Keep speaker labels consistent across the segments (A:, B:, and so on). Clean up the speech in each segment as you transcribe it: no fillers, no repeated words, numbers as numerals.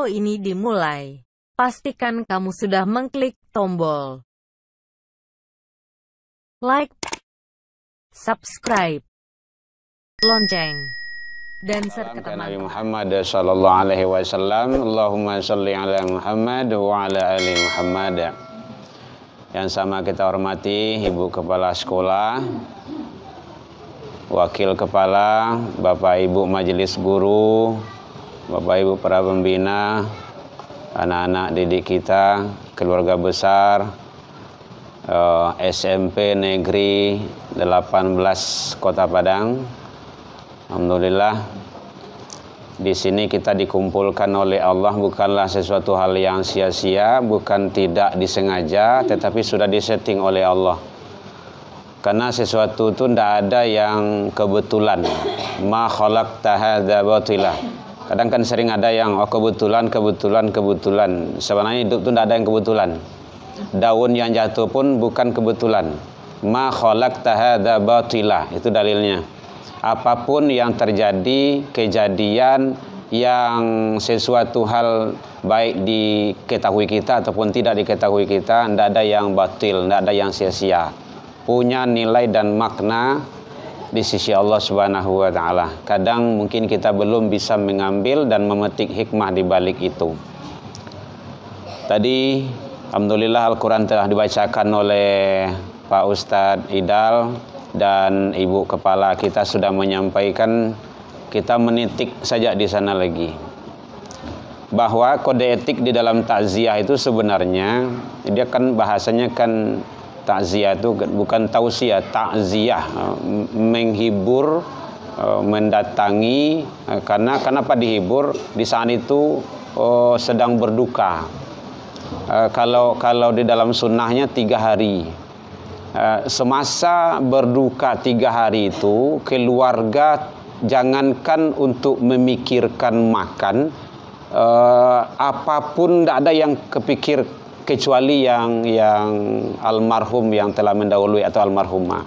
A: video ini dimulai, pastikan kamu sudah mengklik tombol like, subscribe, lonceng, dan serta
B: Nabi Muhammad sallallahu alaihi wasallam. Allahumma sholli ala Muhammad wa ala ali Muhammad. Yang sama kita hormati Ibu Kepala Sekolah, Wakil Kepala, Bapak Ibu Majelis Guru, Bapak Ibu para pembina, anak-anak didik kita, keluarga besar, SMP Negeri 18 Kota Padang. Alhamdulillah, di sini kita dikumpulkan oleh Allah bukanlah sesuatu hal yang sia-sia, bukan tidak disengaja, tetapi sudah disetting oleh Allah. Karena sesuatu itu tidak ada yang kebetulan. Ma khalaqta hadza batila. Kadang kan sering ada yang kebetulan. Sebenarnya hidup itu tidak ada yang kebetulan. Daun yang jatuh pun bukan kebetulan. Ma khalaqta hadza batila. Itu dalilnya. Apapun yang terjadi, kejadian yang sesuatu hal baik diketahui kita ataupun tidak diketahui kita, tidak ada yang batil, tidak ada yang sia-sia. Punya nilai dan makna di sisi Allah Subhanahu wa taala. Kadang mungkin kita belum bisa mengambil dan memetik hikmah di balik itu. Tadi alhamdulillah Al-Qur'an telah dibacakan oleh Pak Ustadz Idal dan Ibu Kepala kita sudah menyampaikan. Kita menitik saja di sana lagi bahwa kode etik di dalam takziah itu sebenarnya dia kan bahasanya kan takziah itu bukan tausiah, takziah, menghibur, mendatangi. Karena kenapa dihibur? Di saat itu sedang berduka. Kalau di dalam sunnahnya 3 hari. Semasa berduka 3 hari itu, keluarga jangankan untuk memikirkan makan, apapun tidak ada yang kepikir kecuali yang almarhum yang telah mendahului atau almarhumah.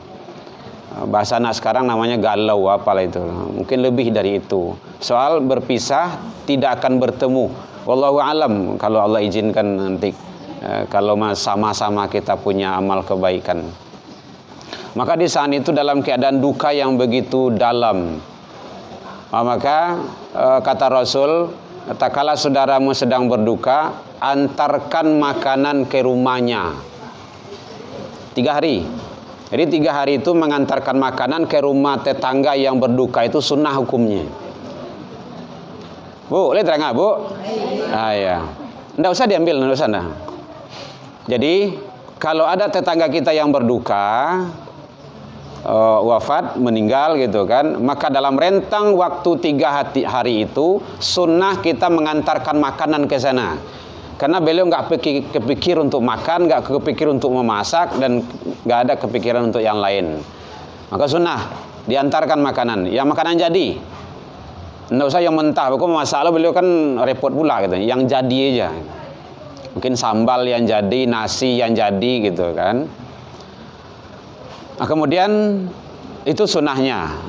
B: Bahasa anak sekarang namanya galau apalah itu. Mungkin lebih dari itu. Soal berpisah tidak akan bertemu. Wallahu alam kalau Allah izinkan nanti. Kalau sama-sama kita punya amal kebaikan. Maka di saat itu dalam keadaan duka yang begitu dalam. Maka kata Rasul, tak kala saudaramu sedang berduka, antarkan makanan ke rumahnya 3 hari. Jadi 3 hari itu mengantarkan makanan ke rumah tetangga yang berduka itu sunnah hukumnya. Bu, boleh terang Bu? Ya. Nggak usah diambil, nggak usah. Nah. Jadi kalau ada tetangga kita yang berduka, wafat, meninggal gitu kan, maka dalam rentang waktu 3 hari itu sunnah kita mengantarkan makanan ke sana. Karena beliau nggak kepikir untuk makan, nggak kepikir untuk memasak, dan nggak ada kepikiran untuk yang lain. Maka sunnah diantarkan makanan, yang makanan jadi. Nggak usah yang mentah. Pokoknya masalah beliau kan repot pula gitu. Yang jadi aja. Mungkin sambal yang jadi, nasi yang jadi gitu kan. Nah, kemudian itu sunnahnya.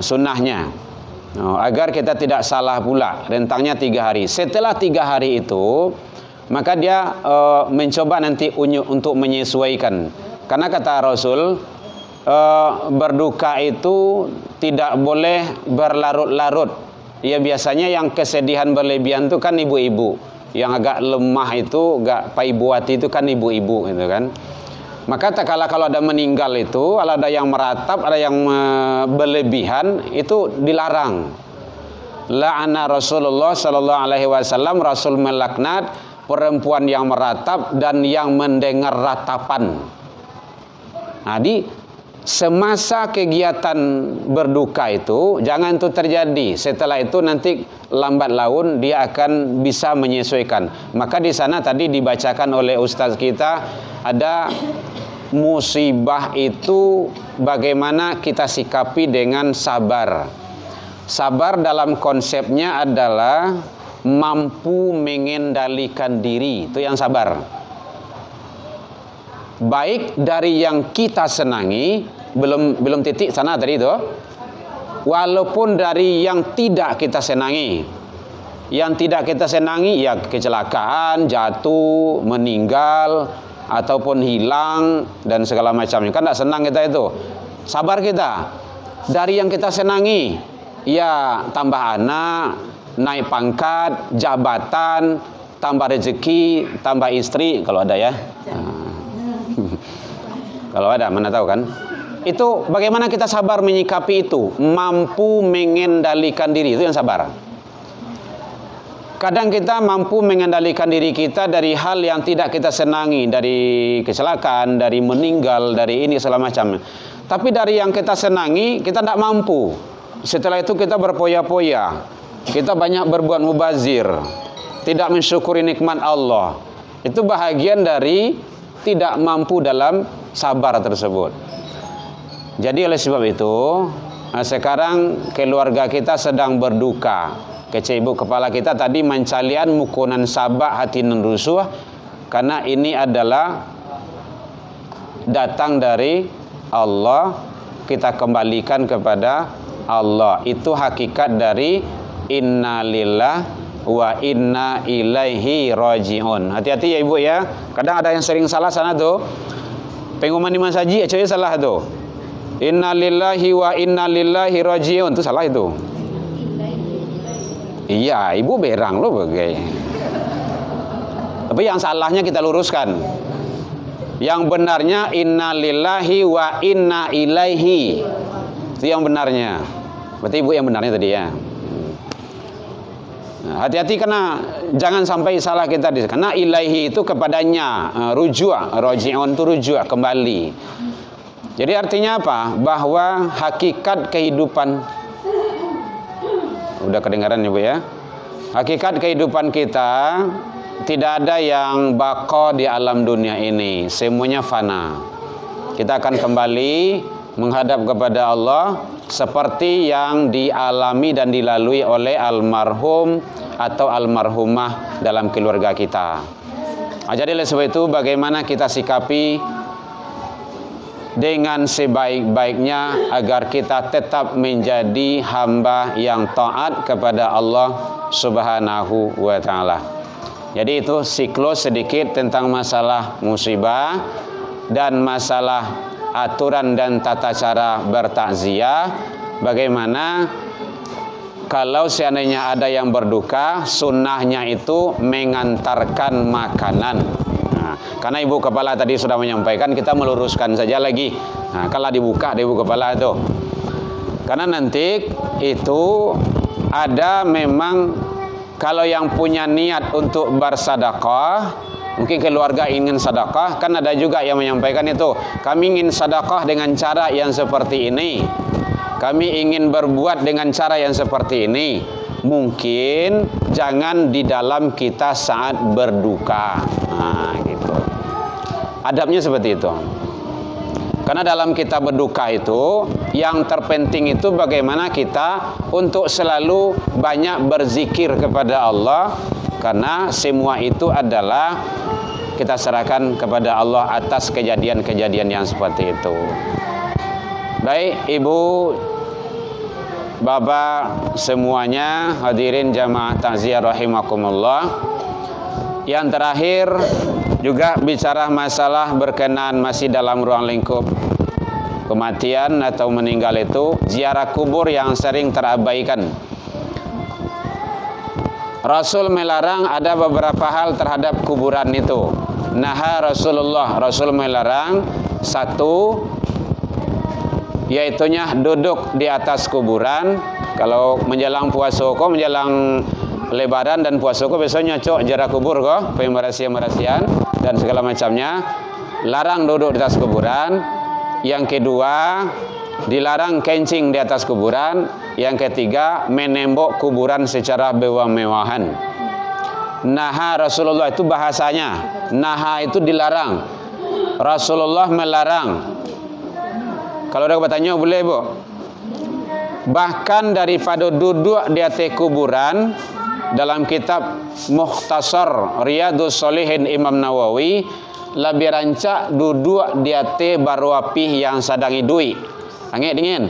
B: Agar kita tidak salah pula. Rentangnya 3 hari. Setelah 3 hari itu, maka dia mencoba nanti untuk menyesuaikan. Karena kata Rasul, berduka itu tidak boleh berlarut-larut. Ya biasanya yang kesedihan berlebihan itu kan ibu-ibu. Yang agak lemah itu, agak paibuati itu kan ibu-ibu gitu kan. Maka kalau ada meninggal itu, kalau ada yang meratap, ada yang berlebihan, itu dilarang. La'ana Rasulullah sallallahu alaihi wasallam, Rasul melaknat perempuan yang meratap dan yang mendengar ratapan. Nah, semasa kegiatan berduka itu jangan itu terjadi. Setelah itu nanti lambat laun dia akan bisa menyesuaikan. Maka di sana tadi dibacakan oleh ustaz kita ada musibah itu bagaimana kita sikapi dengan sabar. Sabar dalam konsepnya adalah mampu mengendalikan diri, itu yang sabar. Baik dari yang kita senangi, belum titik sana tadi itu, walaupun dari yang tidak kita senangi. Yang tidak kita senangi ya kecelakaan, jatuh, meninggal, ataupun hilang dan segala macamnya. Kan tidak senang kita itu. Sabar kita. Dari yang kita senangi, ya tambah anak, naik pangkat, jabatan, tambah rezeki, tambah istri kalau ada ya. Kalau ada, mana tahu kan? Itu bagaimana kita sabar menyikapi itu, mampu mengendalikan diri, itu yang sabar. Kadang kita mampu mengendalikan diri kita dari hal yang tidak kita senangi, dari kecelakaan, dari meninggal, dari ini segala macam. Tapi dari yang kita senangi, kita tidak mampu. Setelah itu kita berpoya-poya, kita banyak berbuat mubazir, tidak mensyukuri nikmat Allah. Itu bahagian dari tidak mampu dalam sabar tersebut. Jadi oleh sebab itu, sekarang keluarga kita sedang berduka. Kece ibu kepala kita tadi mencalian mukunan sabak hati nenrusuh, karena ini adalah datang dari Allah, kita kembalikan kepada Allah. Itu hakikat dari innalillah wa inna ilaihi rajiun. Hati-hati ya ibu ya. Kadang ada yang sering salah sana tuh. Pengumuman di masaji aja salah tuh. Innalillahi wa inna ilaihi rajiun, itu salah itu. Iya, ibu berang loh bagai. Tapi yang salahnya kita luruskan. Yang benarnya innalillahi wa inna ilaihi. Itu yang benarnya. Berarti ibu yang benarnya tadi ya. Hati-hati karena jangan sampai salah kita di karena ilaihi itu kepadanya, rujuk, rajiun itu rujuk kembali. Jadi artinya apa? Bahwa hakikat kehidupan, udah kedengaran ya Bu ya. Hakikat kehidupan kita tidak ada yang baqa di alam dunia ini, semuanya fana. Kita akan kembali menghadap kepada Allah seperti yang dialami dan dilalui oleh almarhum atau almarhumah dalam keluarga kita. Jadi oleh sebab itu bagaimana kita sikapi dengan sebaik-baiknya agar kita tetap menjadi hamba yang taat kepada Allah Subhanahu wa taala. Jadi itu siklus sedikit tentang masalah musibah dan masalah aturan dan tata cara bertakziah. Bagaimana kalau seandainya ada yang berduka, sunnahnya itu mengantarkan makanan. Nah, karena ibu kepala tadi sudah menyampaikan, kita meluruskan saja lagi. Nah, kalau dibuka di ibu kepala itu, karena nanti itu ada memang kalau yang punya niat untuk bersedekah, mungkin keluarga ingin sedekah, kan ada juga yang menyampaikan itu, kami ingin sedekah dengan cara yang seperti ini, kami ingin berbuat dengan cara yang seperti ini. Mungkin jangan di dalam kita saat berduka. Nah, gitu. Adabnya seperti itu. Karena dalam kita berduka itu, yang terpenting itu bagaimana kita untuk selalu banyak berzikir kepada Allah. Karena semua itu adalah kita serahkan kepada Allah atas kejadian-kejadian yang seperti itu. Baik, Ibu, Bapak semuanya, hadirin jamaah takziah rahimakumullah. Yang terakhir juga bicara masalah berkenan masih dalam ruang lingkup kematian atau meninggal itu, ziarah kubur yang sering terabaikan. Rasul melarang ada beberapa hal terhadap kuburan itu. Naha Rasulullah, Rasul melarang satu, yaitunya duduk di atas kuburan. Kalau menjelang puasoko, menjelang Lebaran dan puasoko biasanya cok jarak kubur kok, pemberasian dan segala macamnya. Larang duduk di atas kuburan. Yang kedua, dilarang kencing di atas kuburan. Yang ketiga, menembok kuburan secara mewah-mewahan. Naha Rasulullah itu bahasanya, naha itu dilarang, Rasulullah melarang. Kalau ada bertanya boleh Bu. Bahkan daripada duduk di atas kuburan, dalam kitab Mukhtasar Riyadhus Shalihin Imam Nawawi lebih rancak duduk di atas baru api yang sedang idui. Angin dingin.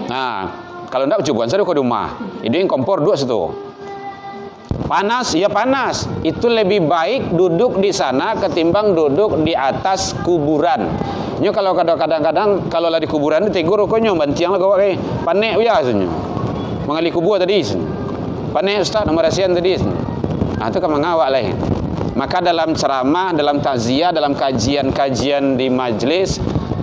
B: Nah, kalau enggak coba saya ke rumah. Iduin kompor dua situ. Panas, ya panas. Itu lebih baik duduk di sana ketimbang duduk di atas kuburan. Nyo kalau kadang-kadang kalau lah di kuburan itu tegur rokoknya bantiang lah kau pakai. Panek ya sebenarnya. Mengali kubur tadi. Panek ustaz nomor asian tadi. Nah, itu kan mengawak lah. Maka dalam ceramah, dalam takziah, dalam kajian-kajian di majlis,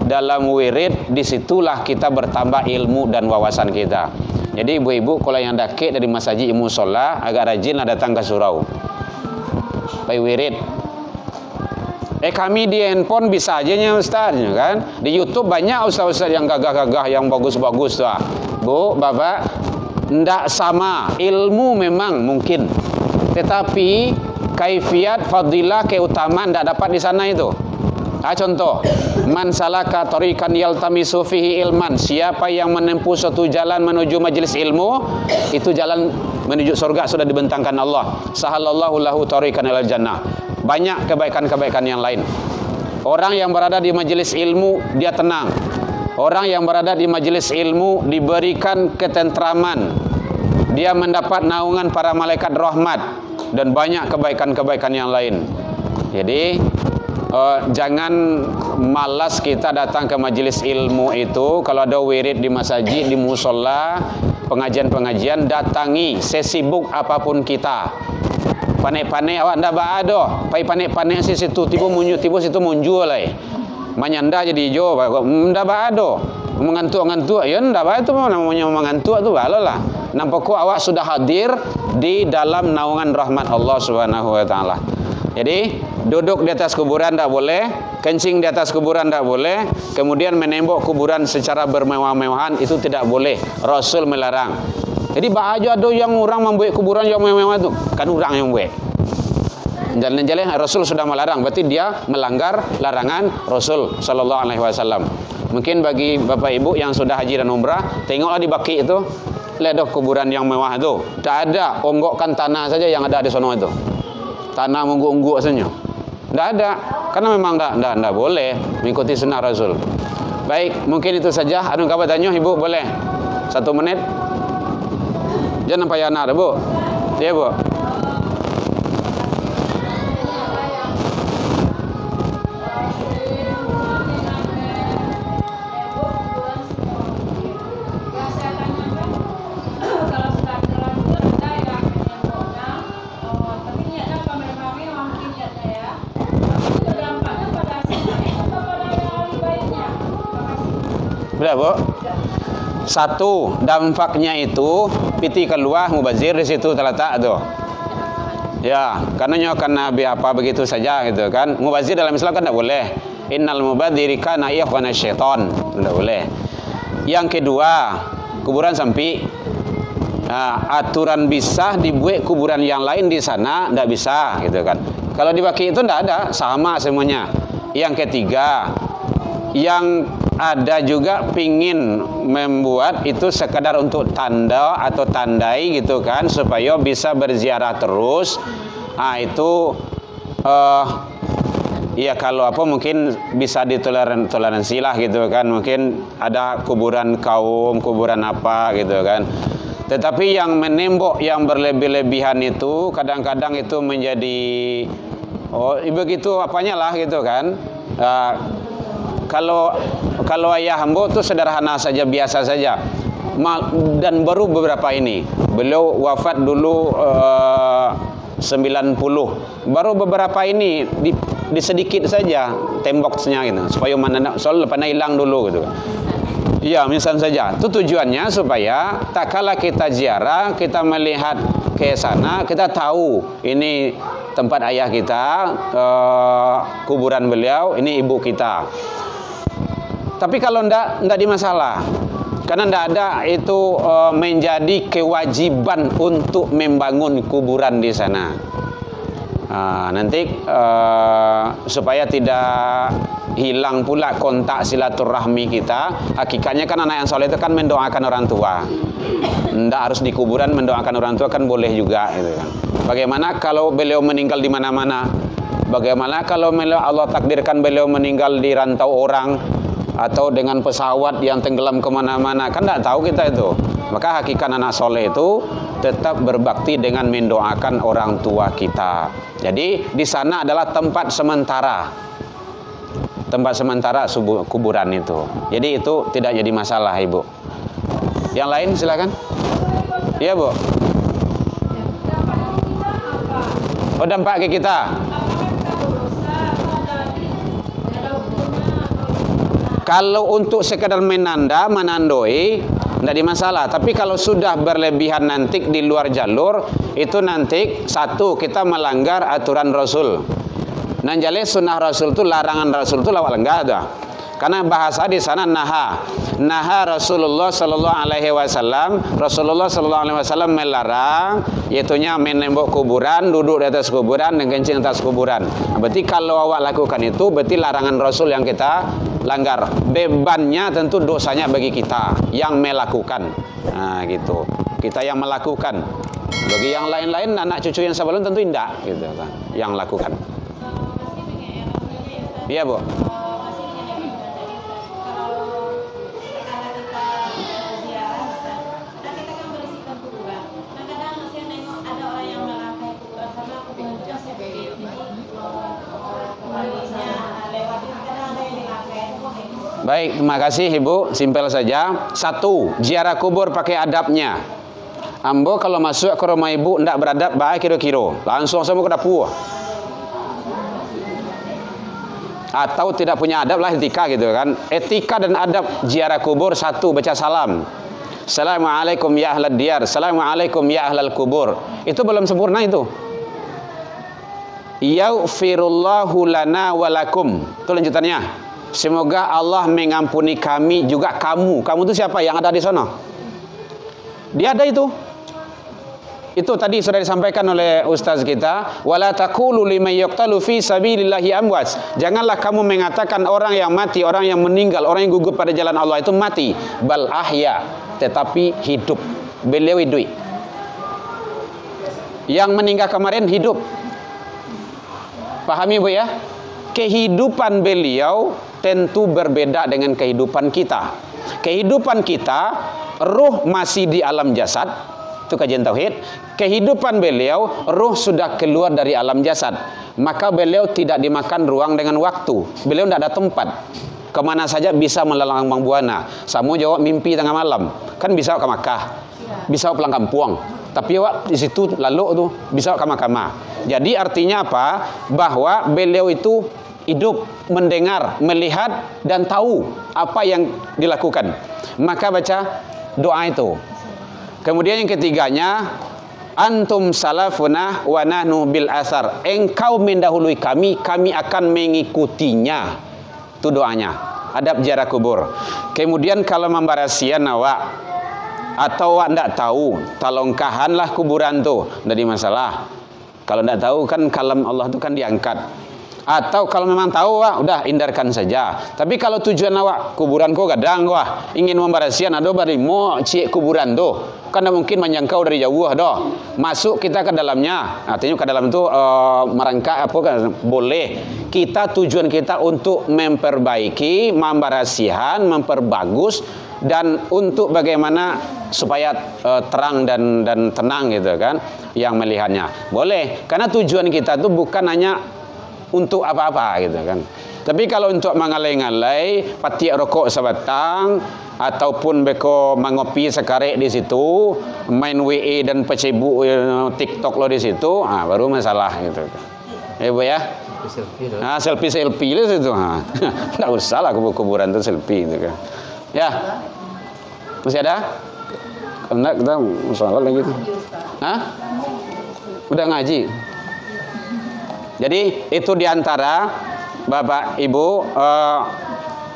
B: dalam wirid, disitulah kita bertambah ilmu dan wawasan kita. Jadi ibu-ibu kalau yang dakik dari masjid musola agak rajinlah datang ke surau. Pai wirid. Kami di handphone bisa aja nya Ustaz, kan? Di YouTube banyak ustaz-ustaz yang gagah-gagah, yang bagus-bagus tuh. Bu, Bapak, ndak sama. Ilmu memang mungkin. Tetapi kaifiat, fadilah, keutamaan ndak dapat di sana itu. Contoh, man salaka tariqan yaltamisu fihi ilman, siapa yang menempuh suatu jalan menuju majelis ilmu, itu jalan menuju surga sudah dibentangkan Allah. Sahalallahu lahu tariqan ilal jannah. Banyak kebaikan-kebaikan yang lain. Orang yang berada di majelis ilmu dia tenang. Orang yang berada di majelis ilmu diberikan ketentraman. Dia mendapat naungan para malaikat rahmat dan banyak kebaikan-kebaikan yang lain. Jadi jangan malas kita datang ke majelis ilmu itu. Kalau ada wirid di masjid, di musola, pengajian-pengajian, datangi sesibuk apapun kita. Panek-panek awak ndak ada. Pai panek-panek si situ tiba situ munjul lah. Manyanda jadi hijau, ndak ada. Mengantuk-ngantuk ya ndak apa itu namanya mengantuk tu balolah. Nampak awak sudah hadir di dalam naungan rahmat Allah Subhanahu wa taala. Jadi duduk di atas kuburan tidak boleh, kencing di atas kuburan tidak boleh, kemudian menembok kuburan secara bermewah-mewahan itu tidak boleh. Rasul melarang. Jadi baju ada yang orang membuat kuburan yang mewah-mewah itu, kan orang yang buat. Jalan-jalan Rasul sudah melarang, berarti dia melanggar larangan Rasul Sallallahu Alaihi Wasallam. Mungkin bagi bapak ibu yang sudah haji dan umrah, tengoklah di Baki itu, lihat kuburan yang mewah itu. Tak ada, onggokkan tanah saja yang ada di sana itu. Tanah ungguk-ungguk saja. Tidak ada, karena memang tidak boleh mengikuti sunnah Rasul. Baik, mungkin itu saja. Anu kabar tanya ibu boleh 1 menit. Jangan payah nak, bu. Ya bu. Sudah bu. 1, dampaknya itu piti keluar mubazir di situ terletak tuh. Ya, karena Nabi apa begitu saja gitu kan. Mubazir dalam Islam kan tidak boleh. Innal mubadziri kana ikhwana syaitan. Tidak boleh. Yang kedua, kuburan sampi. Nah, aturan bisa dibuat kuburan yang lain di sana tidak bisa gitu kan. Kalau di Baki itu tidak ada, sama semuanya. Yang ketiga, yang ada juga pingin membuat itu sekadar untuk tanda atau tandai gitu kan, supaya bisa berziarah terus. Nah itu ya kalau apa mungkin bisa ditoleransi lah gitu kan. Mungkin ada kuburan kaum, kuburan apa gitu kan. Tetapi yang menembok yang berlebih-lebihan itu kadang-kadang itu menjadi begitu apanya lah gitu kan. Kalau ayah hamba itu sederhana saja, biasa saja. Dan baru beberapa ini. Beliau wafat dulu 90. Baru beberapa ini di sedikit saja temboknya gitu. Supaya mana soal lepas hilang dulu gitu. Ya, misal saja. Itu tujuannya supaya tak kala kita ziarah, kita melihat ke sana, kita tahu ini tempat ayah kita, kuburan beliau, ini ibu kita. Tapi kalau ndak di masalah. Karena ndak ada itu menjadi kewajiban untuk membangun kuburan di sana. Nanti supaya tidak hilang pula kontak silaturahmi kita. Hakikatnya kan anak yang soleh itu kan mendoakan orang tua. Ndak harus di kuburan mendoakan orang tua kan boleh juga gitu kan. Bagaimana kalau beliau meninggal di mana-mana? Bagaimana kalau Allah takdirkan beliau meninggal di rantau orang atau dengan pesawat yang tenggelam kemana-mana? Kan tidak tahu kita itu. Maka hakikat anak soleh itu tetap berbakti dengan mendoakan orang tua kita. Jadi di sana adalah tempat sementara. Tempat sementara kuburan itu. Jadi itu tidak jadi masalah, Ibu. Yang lain silakan. Iya, Bu. Oh, dampak ke kita. Kalau untuk sekedar menandoi, tidak ada masalah. Tapi kalau sudah berlebihan nanti di luar jalur, itu nanti satu kita melanggar aturan Rasul. Nanjale sunnah Rasul itu, larangan Rasul itu lawak lenggah dah. Karena bahasa di sana naha Rasulullah sallallahu alaihi wasallam. Rasulullah sallallahu alaihi wasallam melarang, yaitunya menembok kuburan, duduk di atas kuburan dan kencing atas kuburan. Berarti kalau awak lakukan itu, berarti larangan Rasul yang kita langgar. Bebannya tentu dosanya bagi kita yang melakukan. Nah, gitu. Kita yang melakukan. Bagi yang lain-lain, anak cucu yang sebelum tentu tidak, gitu kan. Yang lakukan. Iya, Bu. Baik, terima kasih Ibu. Simpel saja. Satu, ziarah kubur pakai adabnya. Ambo kalau masuk ke rumah Ibu tidak beradab, baik kira-kira. Langsung sama ke dapur. Atau tidak punya adab lah etika gitu kan. Etika dan adab ziarah kubur, satu, baca salam. Assalamualaikum ya ahlad diyar. Assalamualaikum ya ahlal kubur. Itu belum sempurna itu. Yaghfirullahu lana walakum. Itu lanjutannya. Semoga Allah mengampuni kami juga kamu. Kamu itu siapa yang ada di sana? Dia ada itu. Itu tadi sudah disampaikan oleh ustaz kita. Wala taqulu liman yuqtalu fi sabilillahi amwat. Janganlah kamu mengatakan orang yang mati, orang yang meninggal, orang yang gugur pada jalan Allah itu mati. Bal ahya, tetapi hidup. Beliau hidup. Yang meninggal kemarin hidup. Pahami Bu ya? Kehidupan beliau tentu berbeda dengan kehidupan kita. Kehidupan kita, ruh masih di alam jasad, itu kajian tauhid. Kehidupan beliau, ruh sudah keluar dari alam jasad. Maka beliau tidak dimakan ruang dengan waktu. Beliau tidak ada tempat. Kemana saja bisa melalang buana. Samu jawab mimpi tengah malam. Kan bisa ke Makkah, bisa pulang kampung. Tapi awak di situ lalu tuh bisa ke Makkah. Jadi artinya apa? Bahwa beliau itu hidup, mendengar, melihat dan tahu apa yang dilakukan. Maka baca doa itu. Kemudian yang ketiganya, antum salafuna wa nahnu bil asar. Engkau mendahului kami, kami akan mengikutinya. Itu doanya. Adab ziarah kubur. Kemudian kalau membarasian awak atau awak tidak tahu, talongkahanlah kuburan tuh, tidak ada masalah. Kalau tidak tahu kan kalam Allah itu kan diangkat. Atau kalau memang tahu, wah, udah hindarkan saja. Tapi kalau tujuan awak kuburan kau gadang, wah, ingin membarasian, ada bari mau cek kuburan tuh, karena mungkin menjangkau dari jauh, doh. Masuk kita ke dalamnya, artinya ke dalam itu merangkak apa kan boleh. Kita tujuan kita untuk memperbaiki, membarasihan, memperbagus, dan untuk bagaimana supaya terang dan tenang gitu kan, yang melihatnya boleh. Karena tujuan kita itu bukan hanya untuk apa-apa gitu kan. Tapi kalau untuk mengalai-ngalai, patiak rokok sebatang ataupun beko mengopi sekarek di situ, main WE dan pecebuk TikTok lo di situ, baru masalah gitu kan. Bu ya. Selfie di situ. Enggak usah lah kuburan itu selfie gitu kan. Ya. Masih ada? Karena kita masalah lagi tuh. Hah? Udah ngaji. Jadi itu diantara Bapak Ibu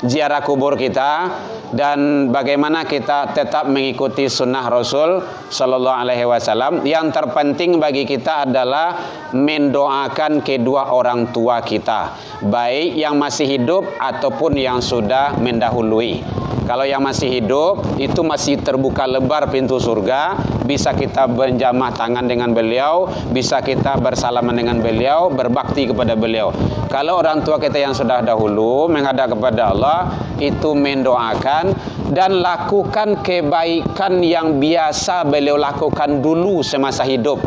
B: ziarah kubur kita dan bagaimana kita tetap mengikuti sunnah Rasul Sallallahu Alaihi Wasallam. Yang terpenting bagi kita adalah mendoakan kedua orang tua kita, baik yang masih hidup ataupun yang sudah mendahului. Kalau yang masih hidup itu masih terbuka lebar pintu surga, bisa kita berjamah tangan dengan beliau, bisa kita bersalaman dengan beliau, berbakti kepada beliau. Kalau orang tua kita yang sudah dahulu menghadap kepada Allah, itu mendoakan sekalian, dan lakukan kebaikan yang biasa beliau lakukan dulu semasa hidup.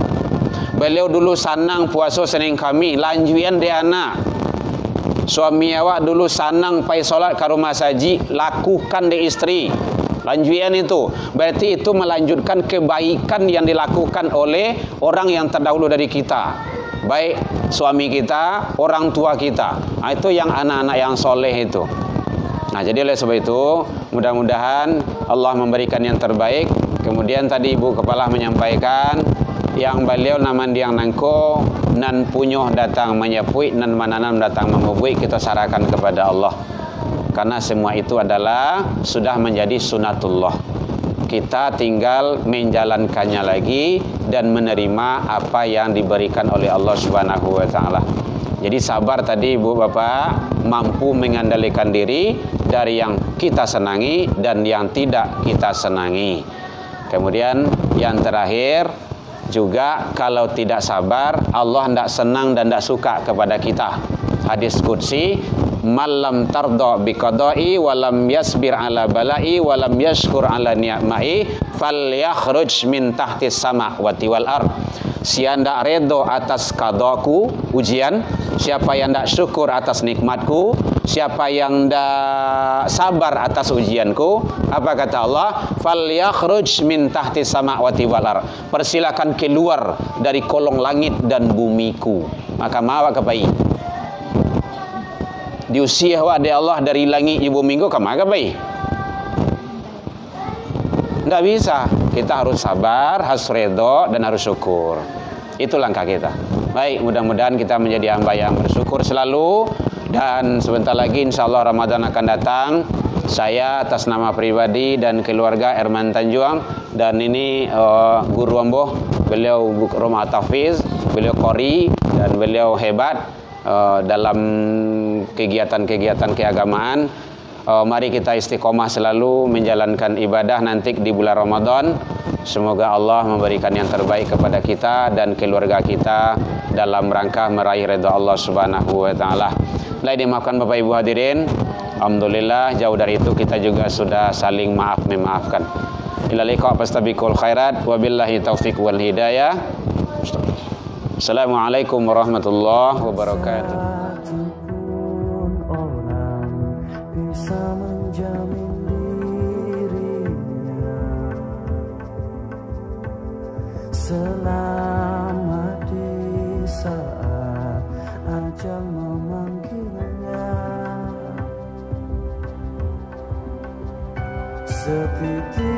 B: Beliau dulu sanang puasa Senin Khamis, lanjuan dia anak. Suami awak dulu sanang pai solat ke rumah saji, lakukan di istri. Lanjuan itu berarti itu melanjutkan kebaikan yang dilakukan oleh orang yang terdahulu dari kita, baik suami kita, orang tua kita. Nah, itu yang anak-anak yang soleh itu. Nah, jadi oleh sebab itu mudah-mudahan Allah memberikan yang terbaik. Kemudian tadi Ibu Kepala menyampaikan yang beliau naman diang nangko nan punyoh datang menyepui, nan mananam datang memubui, kita sarahkan kepada Allah. Karena semua itu adalah sudah menjadi sunatullah. Kita tinggal menjalankannya lagi dan menerima apa yang diberikan oleh Allah Subhanahu wa taala. Jadi sabar tadi Ibu Bapak, mampu mengendalikan diri dari yang kita senangi dan yang tidak kita senangi. Kemudian yang terakhir juga, kalau tidak sabar, Allah tidak senang dan tidak suka kepada kita. Hadis qudsi, malam tardo biqadai walam yasbir ala balai walam yashkur ala ni'mai falyakhruj min tahtis sama wati wal ard. Siapa ndak redo atas qadaku, ujian, siapa yang ndak syukur atas nikmatku, siapa yang ndak sabar atas ujianku, apa kata Allah? Falyakhruj min tahtis sama wati wal ard. Persilakan keluar dari kolong langit dan bumiku. Maka mawa kepai diusia wa de Allah dari langit ibu minggu ke maka baik. Enggak bisa. Kita harus sabar, harus redho, dan harus syukur. Itu langkah kita. Baik, mudah-mudahan kita menjadi hamba yang bersyukur selalu. Dan sebentar lagi insya Allah Ramadan akan datang. Saya atas nama pribadi dan keluarga Erman Tanjuang, dan ini Guru Amboh, beliau Rumah Tafiz, beliau Qori, dan beliau hebat dalam kegiatan-kegiatan keagamaan. Mari kita istiqomah selalu menjalankan ibadah nanti di bulan Ramadan. Semoga Allah memberikan yang terbaik kepada kita dan keluarga kita dalam rangka meraih ridha Allah Subhanahu wa taala. Lain dimaafkan Bapak Ibu hadirin. Alhamdulillah, jauh dari itu kita juga sudah saling memaafkan. Ila liqa fastabiqul khairat wabillahi taufiq wal hidayah. Assalamualaikum warahmatullahi wabarakatuh. Bisa menjamin dirinya selama di saat ajal memanggilnya. Seperti